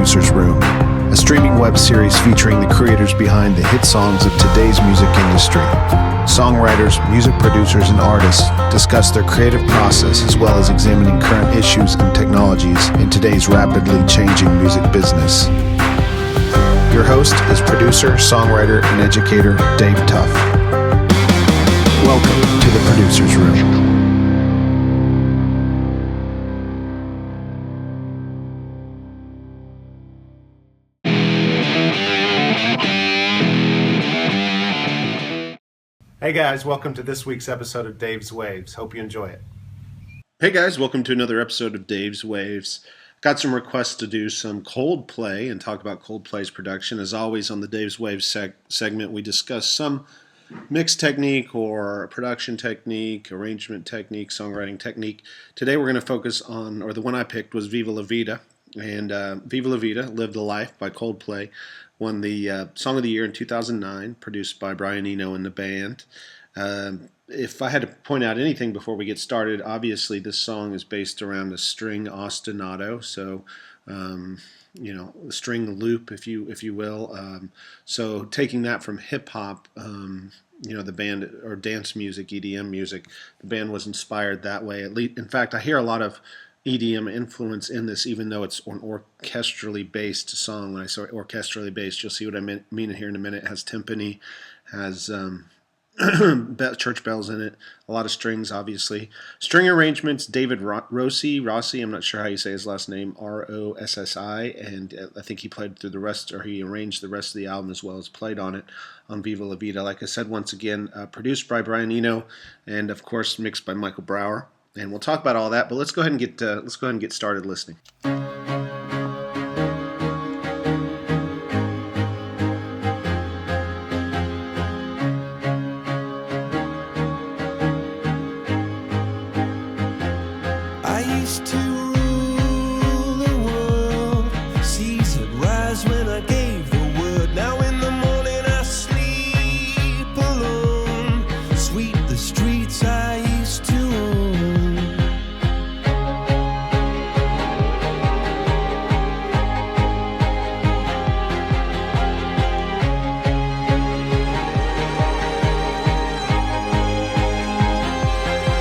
Producer's Room, a streaming web series featuring the creators behind the hit songs of today's music industry. Songwriters, music producers, and artists discuss their creative process as well as examining current issues and technologies in today's rapidly changing music business. Your host is producer, songwriter, and educator Dave Tuff. Welcome to the Producer's Room. Hey guys, welcome to this week's episode of Dave's Waves. Hope you enjoy it. Hey guys, welcome to another episode of Dave's Waves. Got some requests to do some Coldplay and talk about Coldplay's production. As always, on the Dave's Waves segment, we discuss some mix technique or production technique, arrangement technique, songwriting technique. Today we're going to focus on, or the one I picked was Viva La Vida. And Viva La Vida, Live the Life by Coldplay, won the Song of the Year in 2009, produced by Brian Eno and the band. If I had to point out anything before we get started, obviously this song is based around a string ostinato, so a string loop, if you will. So taking that from hip hop, the band, or dance music, EDM music, the band was inspired that way. At least, in fact, I hear a lot of EDM influence in this, even though it's an orchestrally based song. When I say orchestrally based, you'll see what I mean here in a minute. It has timpani, has church bells in it, a lot of strings, obviously. String arrangements, David Rossi, I'm not sure how you say his last name, R-O-S-S-I, and I think he played through the rest, or he arranged the rest of the album as well as played on it on Viva La Vida. Like I said, once again, produced by Brian Eno, and of course mixed by Michael Brower. And we'll talk about all that, but let's go ahead and get started listening. I used to rule the world, seas would rise when I gave the word. Now in the morning I sleep alone, sweep the streets I used to own.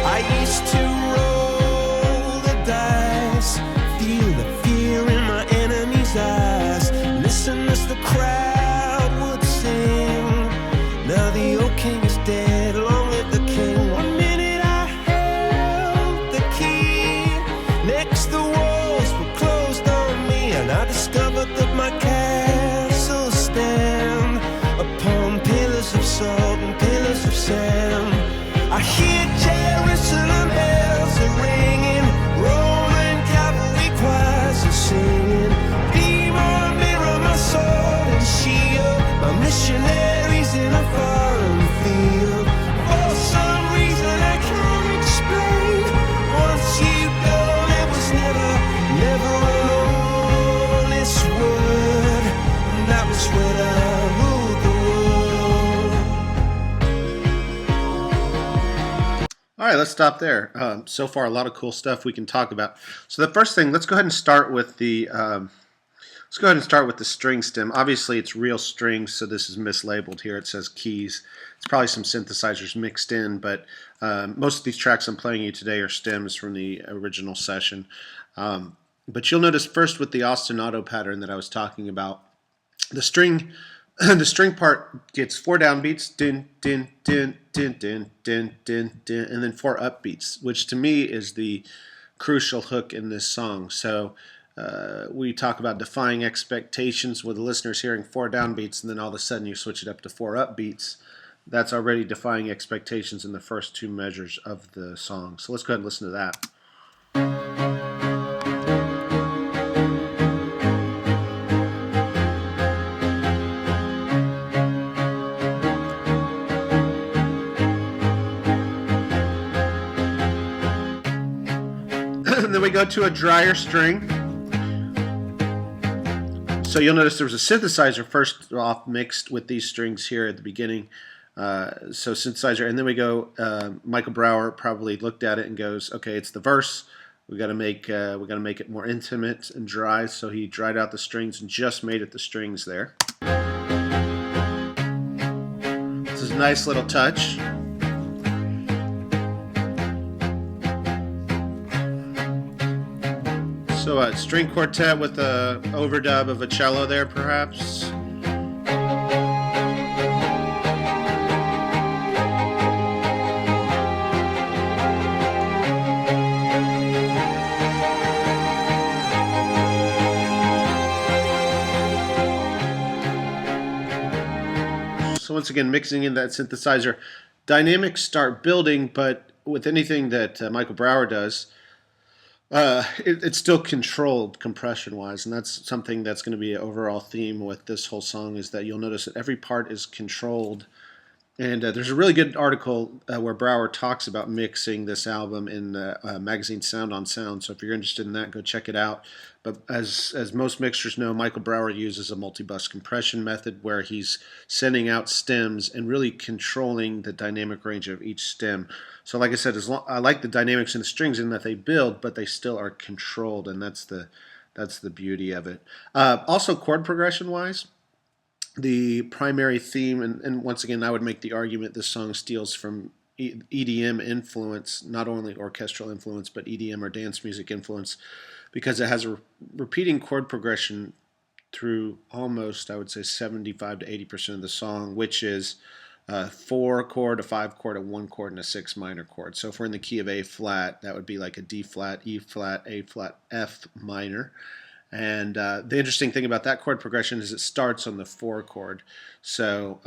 I used to roll the dice, feel the fear in my enemy's eyes, listen as the crowd would sing. Now the old king is dead, long live the king. 1 minute I held the key, next the walls were closed on me, and I discovered that my castles stand upon pillars of salt and pillars of sand. I hear Jerusalem bells are ringing, Roman cavalry choirs are singing. Be my mirror, my sword and shield, my missionaries in a foreign field. For some reason I can't explain, once you go it was never an honest word, and that was when I ruled the world. All right, let's stop there. So far, a lot of cool stuff we can talk about. So the first thing, let's go ahead and start with the string stem. Obviously, it's real strings, so this is mislabeled here. It says keys. It's probably some synthesizers mixed in, but most of these tracks I'm playing you today are stems from the original session. But you'll notice first with the ostinato pattern that I was talking about, the string part gets 4 downbeats, din, din, din, din, din, din, din, din, and then 4 upbeats, which to me is the crucial hook in this song. So we talk about defying expectations with the listeners hearing 4 downbeats, and then all of a sudden you switch it up to 4 upbeats. That's already defying expectations in the first 2 measures of the song. So let's go ahead and listen to that. And then we go to a drier string. So you'll notice there was a synthesizer first off mixed with these strings here at the beginning. So synthesizer, and then we go, Michael Brower probably looked at it and goes, okay, it's the verse, we got to make it more intimate and dry. So he dried out the strings and just made it the strings there. This is a nice little touch. So a string quartet with a overdub of a cello there, perhaps. So once again, mixing in that synthesizer, dynamics start building, but with anything that Michael Brower does, it's still controlled compression-wise, and that's something that's going to be an overall theme with this whole song, is that you'll notice that every part is controlled. And there's a really good article where Brower talks about mixing this album in magazine Sound on Sound, so if you're interested in that, go check it out. But as most mixers know, Michael Brower uses a multi-bus compression method where he's sending out stems and really controlling the dynamic range of each stem. So like I said, I like the dynamics in the strings in that they build, but they still are controlled, and that's the beauty of it. Also, chord progression-wise, the primary theme, and once again, I would make the argument this song steals from EDM influence, not only orchestral influence, but EDM or dance music influence, because it has a repeating chord progression through almost, I would say, 75 to 80% of the song, which is a 4 chord, a 5 chord, a 1 chord, and a 6 minor chord. So if we're in the key of A flat, that would be like a D flat, E flat, A flat, F minor. And the interesting thing about that chord progression is it starts on the 4 chord. So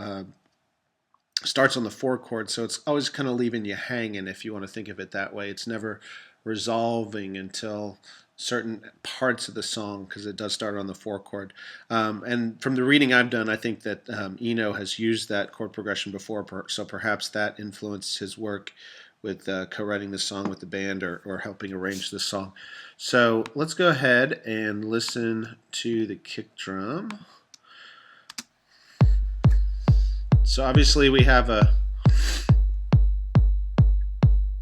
starts on the 4 chord, so it's always kind of leaving you hanging, if you want to think of it that way. It's never resolving until certain parts of the song, because it does start on the 4 chord. And from the reading I've done, I think that Eno has used that chord progression before, so perhaps that influenced his work with co-writing the song with the band, or helping arrange the song. So let's go ahead and listen to the kick drum. So obviously we have a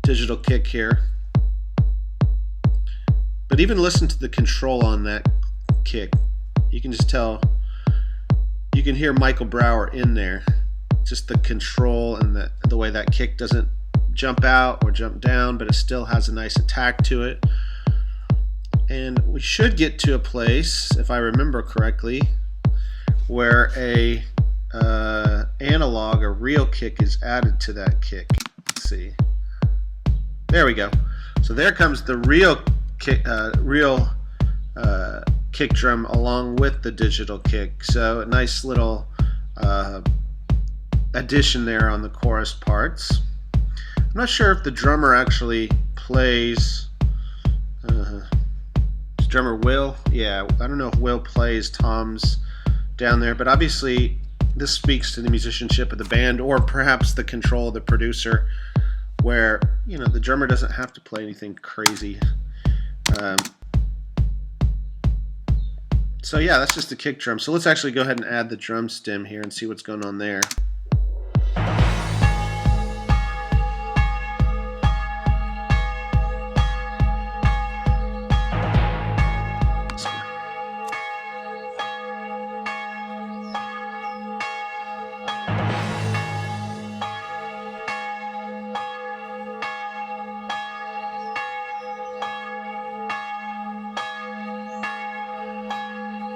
digital kick here, but even listen to the control on that kick. You can just tell, you can hear Michael Brower in there. Just the control and the way that kick doesn't jump out or jump down, but it still has a nice attack to it. And we should get to a place, if I remember correctly, where a analog or real kick is added to that kick. Let's see. There we go. So there comes the real kick, kick drum along with the digital kick. So a nice little addition there on the chorus parts. I'm not sure if the drummer actually plays. Is drummer Will? Yeah, I don't know if Will plays toms down there, but obviously this speaks to the musicianship of the band, or perhaps the control of the producer, where the drummer doesn't have to play anything crazy. So yeah, that's just the kick drum. So let's actually go ahead and add the drum stem here and see what's going on there.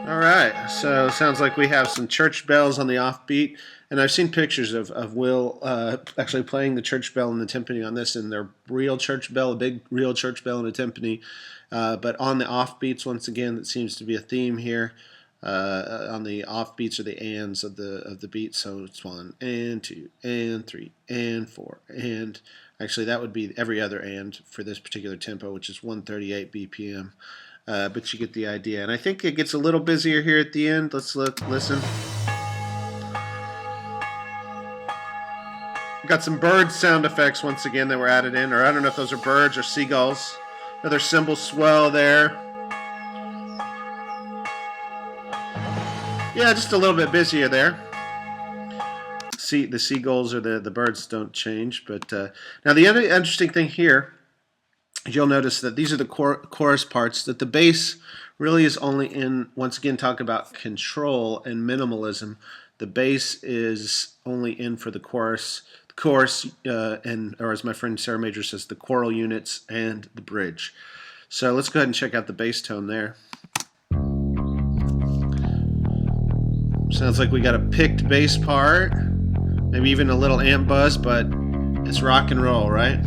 All right, so sounds like we have some church bells on the offbeat, and I've seen pictures of Will actually playing the church bell and the timpani on this, and they're real church bell, a big real church bell and a timpani, but on the offbeats, once again, that seems to be a theme here. On the offbeats are the ands of the beat, so it's 1 and 2 and 3 and 4, and actually that would be every other and for this particular tempo, which is 138 BPM. But you get the idea. And I think it gets a little busier here at the end. Let's listen. We've got some bird sound effects once again that were added in, or I don't know if those are birds or seagulls. Another cymbal swell there. Yeah, just a little bit busier there. See, the seagulls or the birds don't change. But now the other interesting thing here you'll notice that these are the chorus parts, that the bass really is only in, once again, talk about control and minimalism. The bass is only in for the chorus, or as my friend Sarah Major says, the choral units and the bridge. So let's go ahead and check out the bass tone there. Sounds like we got a picked bass part, maybe even a little amp buzz, but it's rock and roll, right?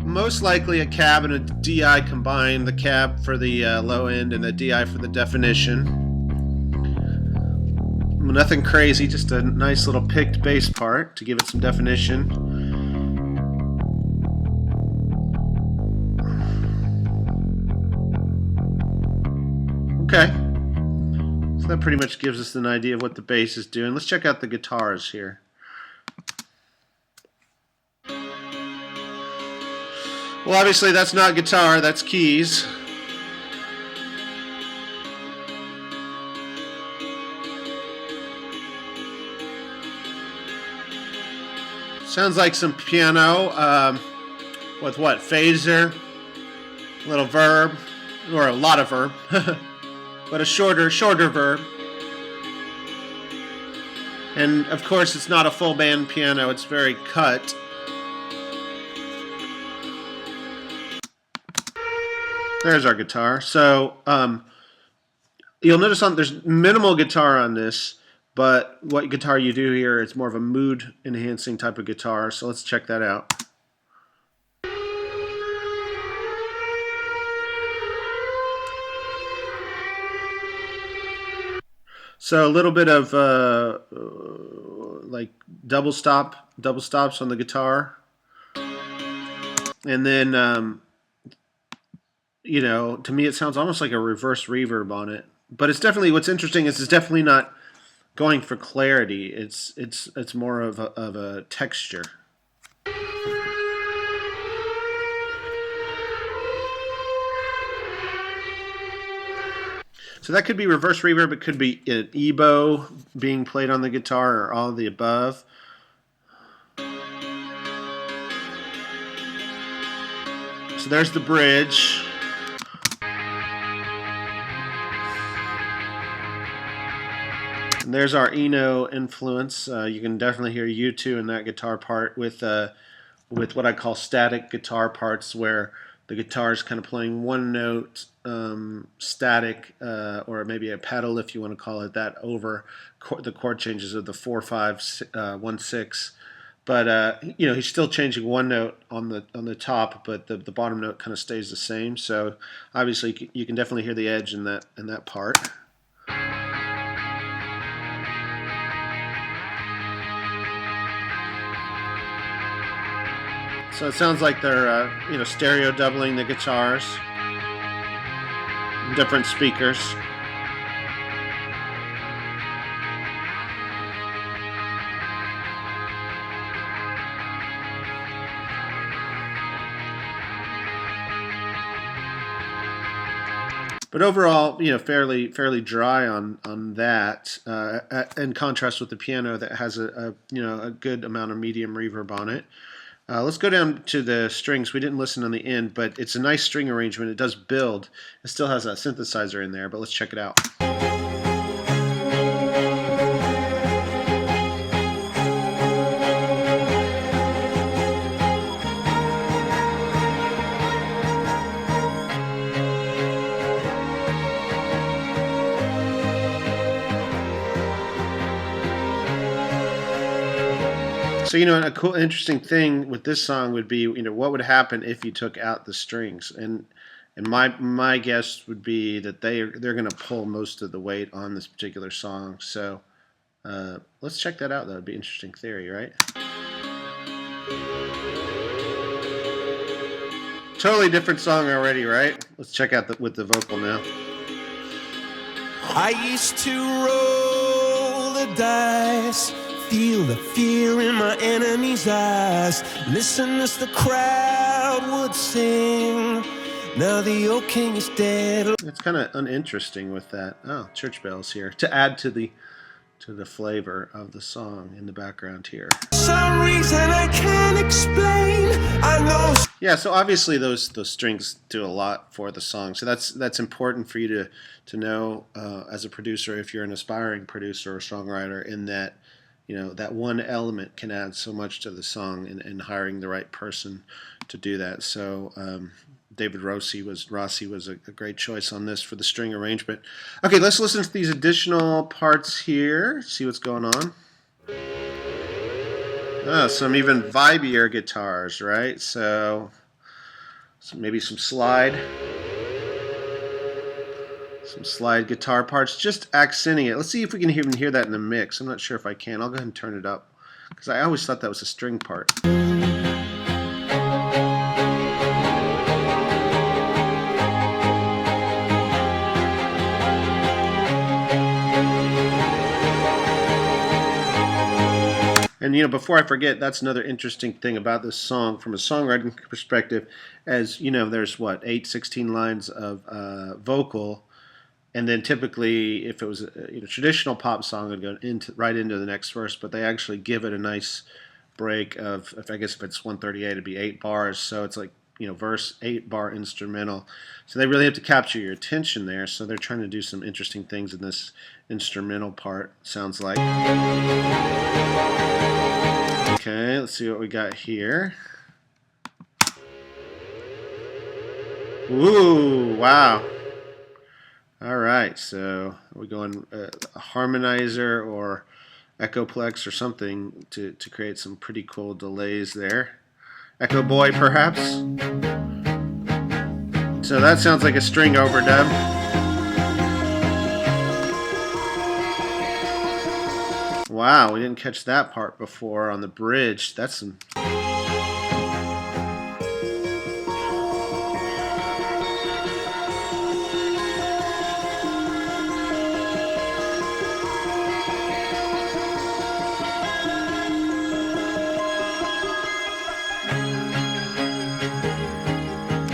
Most likely a cab and a DI combined, the cab for the low end and the DI for the definition. Nothing crazy, just a nice little picked bass part to give it some definition. Okay, so that pretty much gives us an idea of what the bass is doing. Let's check out the guitars here. Well, obviously that's not guitar, that's keys. Sounds like some piano with what? Phaser, a little verb, or a lot of verb, but a shorter verb. And of course it's not a full band piano, it's very cut. There's our guitar. So you'll notice there's minimal guitar on this, but what guitar you do here, it's more of a mood enhancing type of guitar. So let's check that out. So a little bit of like double stops on the guitar, and then you know, to me it sounds almost like a reverse reverb on it. But it's definitely, what's interesting is it's definitely not going for clarity. It's more of a texture. So that could be reverse reverb. It could be an ebow being played on the guitar, or all of the above. So there's the bridge. And there's our Eno influence. You can definitely hear U2 in that guitar part with what I call static guitar parts, where the guitar is kind of playing one note static, or maybe a pedal if you want to call it that, over the chord changes of the 4, 5, 1, 6. But you know, he's still changing one note on the top, but the bottom note kind of stays the same. So obviously you can definitely hear the edge in that part. So it sounds like they're you know, stereo doubling the guitars, different speakers. But overall, you know, fairly dry on that, in contrast with the piano that has a you know, a good amount of medium reverb on it. Let's go down to the strings. We didn't listen on the end, but it's a nice string arrangement. It does build. It still has a synthesizer in there, but let's check it out. So, you know, a cool, interesting thing with this song would be, you know, what would happen if you took out the strings? And my guess would be that they're going to pull most of the weight on this particular song. So let's check that out. That would be an interesting theory, right? Totally different song already, right? Let's check out with the vocal now. I used to roll the dice, feel the fear in my enemy's eyes, listen as the crowd would sing. Now the old king is dead. It's kind of uninteresting with that. Oh, church bells here to add to the to the flavor of the song in the background here. Some reason I can't explain. I know. Yeah, so obviously those strings do a lot for the song. So that's important for you to know as a producer, if you're an aspiring producer or songwriter, in that that one element can add so much to the song, and hiring the right person to do that. So David Rossi was a great choice on this for the string arrangement. Okay, let's listen to these additional parts here. See what's going on. Oh, some even vibier guitars, right? So maybe some slide guitar parts, just accenting it. Let's see if we can even hear that in the mix. I'm not sure if I can. I'll go ahead and turn it up, because I always thought that was a string part. And before I forget, that's another interesting thing about this song from a songwriting perspective. As there's 16 lines of vocal, and then typically, if it was a traditional pop song, it'd go right into the next verse. But they actually give it a nice break of, I guess if it's 138, it'd be 8 bars. So it's like verse, 8-bar instrumental. So they really have to capture your attention there. So they're trying to do some interesting things in this instrumental part, sounds like. Okay, let's see what we got here. Ooh, wow. All right, so we're going a harmonizer or echoplex or something to create some pretty cool delays there. Echo Boy, perhaps. So that sounds like a string overdub. Wow, we didn't catch that part before on the bridge. That's some...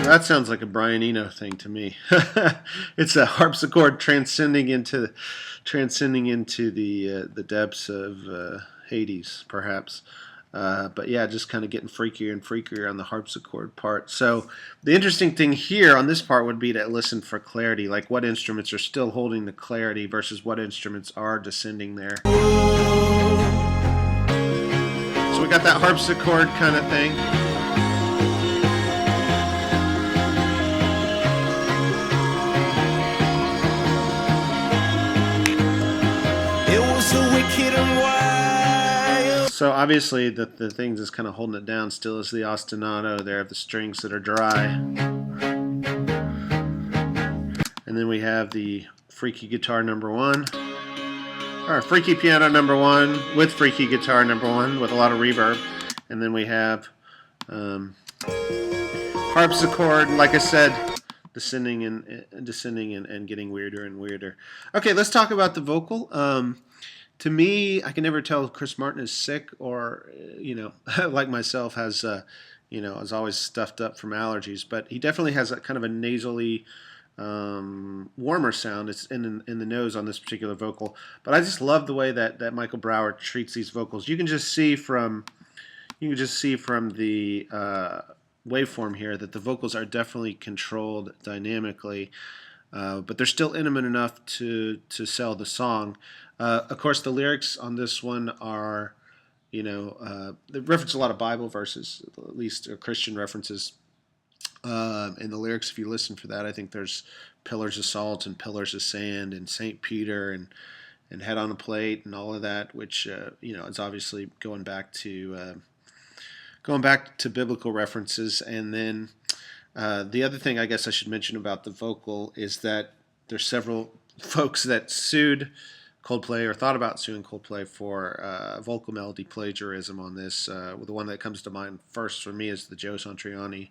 That sounds like a Brian Eno thing to me. It's a harpsichord transcending into the depths of Hades, perhaps. But yeah, just kind of getting freakier and freakier on the harpsichord part. So the interesting thing here on this part would be to listen for clarity, like what instruments are still holding the clarity versus what instruments are descending there. So we got that harpsichord kind of thing. So obviously the thing that's kind of holding it down still is the ostinato there of the strings that are dry. And then we have the freaky guitar number 1. Or freaky piano number 1 with freaky guitar number 1 with a lot of reverb. And then we have harpsichord, like I said, descending and getting weirder and weirder. Okay, let's talk about the vocal. To me, I can never tell if Chris Martin is sick or, like myself, has, is always stuffed up from allergies. But he definitely has a kind of a nasally, warmer sound. It's in the nose on this particular vocal. But I just love the way that Michael Brower treats these vocals. You can just see from the waveform here that the vocals are definitely controlled dynamically. But they're still intimate enough to sell the song. Of course, the lyrics on this one are, they reference a lot of Bible verses, at least Christian references. In the lyrics, if you listen for that, I think there's pillars of salt and pillars of sand and St. Peter and head on a plate and all of that, which is obviously going back to biblical references. And then the other thing I guess I should mention about the vocal is that there's several folks that sued Coldplay or thought about suing Coldplay for vocal melody plagiarism on this. The one that comes to mind first for me is the Joe Satriani.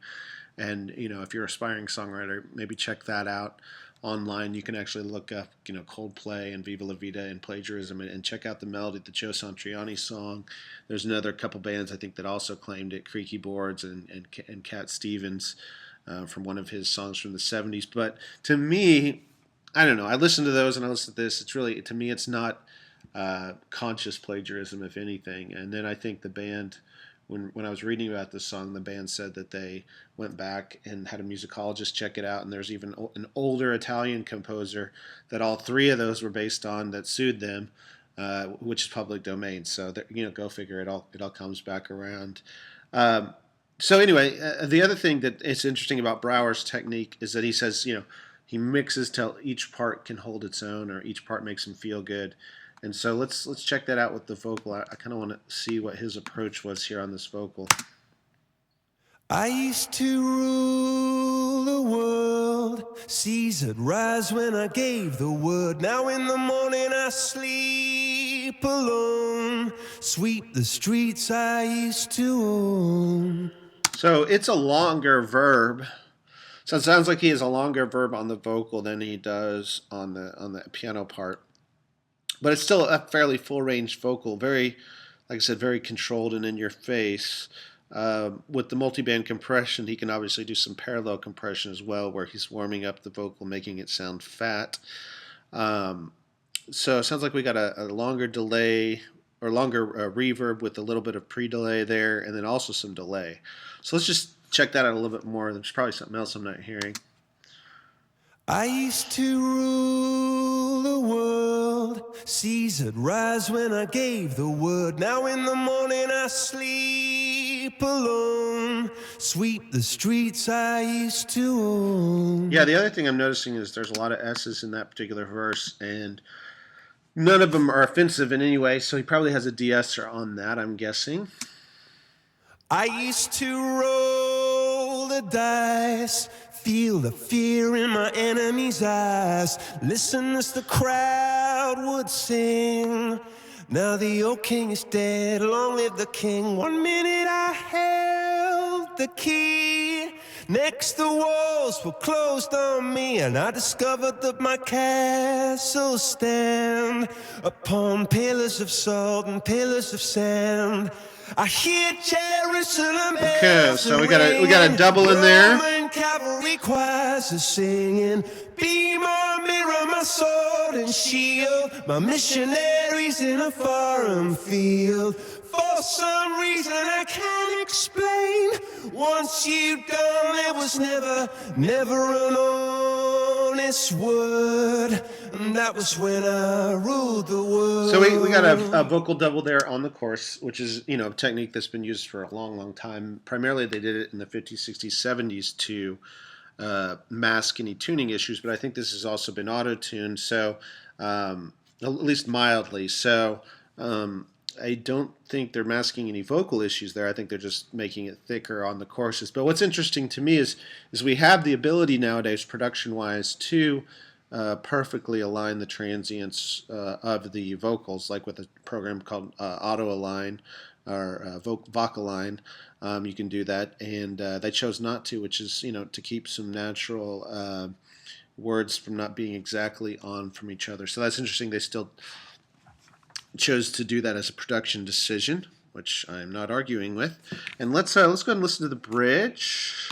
And, if you're an aspiring songwriter, maybe check that out online. You can actually look up, Coldplay and Viva La Vida and plagiarism and check out the melody, the Joe Satriani song. There's another couple bands, I think, that also claimed it, Creaky Boards and Cat Stevens from one of his songs from the 70s. But to me, I don't know. I listen to those and I listen to this. It's really, to me, it's not conscious plagiarism, if anything. And then I think the band, when I was reading about this song, the band said that they went back and had a musicologist check it out, and there's even an older Italian composer that all three of those were based on that sued them, which is public domain. So go figure. It all comes back around. So anyway, the other thing that is interesting about Brower's technique is that he says, he mixes till each part can hold its own, or each part makes him feel good. And so let's check that out with the vocal. I kind of want to see what his approach was here on this vocal. I used to rule the world, seas would rise when I gave the word. Now in the morning I sleep alone, sweep the streets I used to own. So it's a longer verb. So it sounds like he has a longer verb on the vocal than he does on the piano part. But it's still a fairly full-range vocal, very, like I said, very controlled and in your face. With the multiband compression, he can obviously do some parallel compression as well, where he's warming up the vocal, making it sound fat. So it sounds like we got a longer delay, or longer reverb with a little bit of pre-delay there, and then also some delay. So let's just check that out a little bit more. There's probably something else I'm not hearing. I used to rule the world, seas would rise when I gave the word. Now in the morning I sleep alone, sweep the streets I used to own. Yeah, the other thing I'm noticing is there's a lot of S's in that particular verse, and none of them are offensive in any way, so he probably has a de-esser on that, I'm guessing. I used to roll the dice, feel the fear in my enemy's eyes, listen as the crowd would sing. Now the old king is dead, long live the king. 1 minute I held the key, next the walls were closed on me, and I discovered that my castle stand upon pillars of salt and pillars of sand. I hear Jerusalem bells. Okay, so we got a double in there. Roman cavalry choirs are singing. Be my mirror, my sword and shield, my missionaries in a foreign field. For some reason I can't explain, once you've gone there was never an honest word. And that was when I ruled the world. So we got a vocal double there on the chorus, which is, a technique that's been used for a long, long time. Primarily they did it in the 50s, 60s, 70s to mask any tuning issues, but I think this has also been auto-tuned, so at least mildly. So I don't think they're masking any vocal issues there. I think they're just making it thicker on the choruses. But what's interesting to me is we have the ability nowadays, production-wise, to perfectly align the transients of the vocals, like with a program called Auto Align or Vocaline. You can do that, and they chose not to, which is to keep some natural words from not being exactly on from each other. So that's interesting. They still chose to do that as a production decision, which I'm not arguing with. And let's go ahead and listen to the bridge.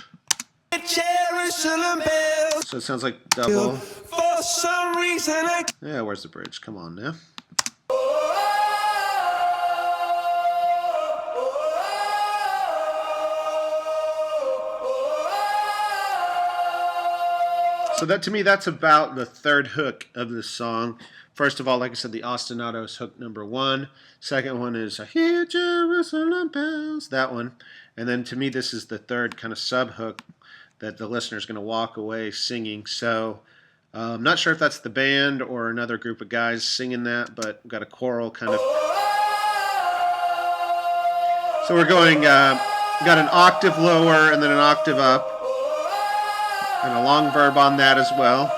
Jerusalem bells. So it sounds like double. For some reason Yeah, where's the bridge? Come on now. So that, to me, that's about the third hook of the song. First of all, like I said, the ostinato is hook number 1. Second one is I hear Jerusalem bells, that one. And then to me, this is the third kind of sub hook that the listener is going to walk away singing. So I'm not sure if that's the band or another group of guys singing that, but we've got a choral kind of. So we're going, got an octave lower and then an octave up. And a long verb on that as well.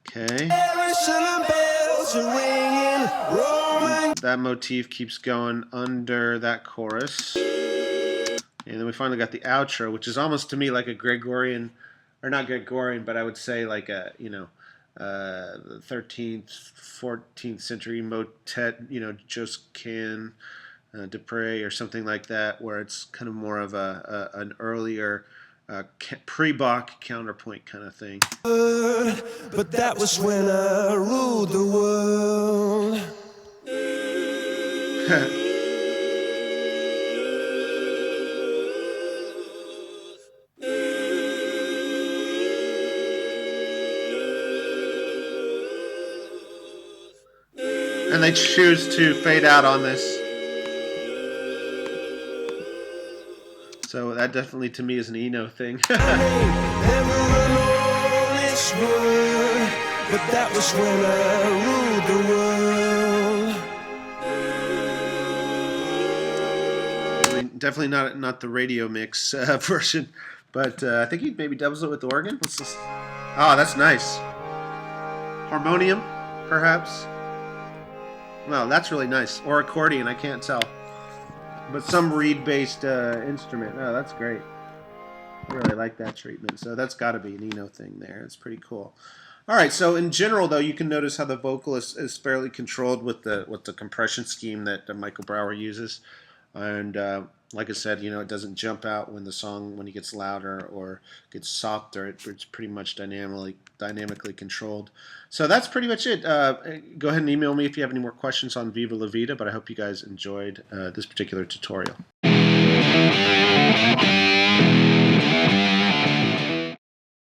Okay. That motif keeps going under that chorus. And then we finally got the outro, which is almost to me like a Gregorian, or not Gregorian, but I would say like a, 13th, 14th century motet, Josquin, Dupre or something like that, where it's kind of more of an earlier pre-Bach counterpoint kind of thing. But that was when I ruled the world. And they choose to fade out on this. So that definitely to me is an Eno thing. Never alone this world, but that was when I ruled the world. I mean, definitely not the radio mix version, but I think he maybe doubles it with the organ. What's this? Oh, that's nice. Harmonium, perhaps. Well, that's really nice. Or accordion, I can't tell. But some reed-based instrument. Oh, that's great. I really like that treatment. So that's got to be an Eno thing there. It's pretty cool. All right. So in general, though, you can notice how the vocal is fairly controlled with the compression scheme that Michael Brower uses. And like I said, it doesn't jump out when he gets louder or gets softer. It's pretty much dynamically controlled. So that's pretty much it. Go ahead and email me if you have any more questions on Viva La Vida, but I hope you guys enjoyed this particular tutorial.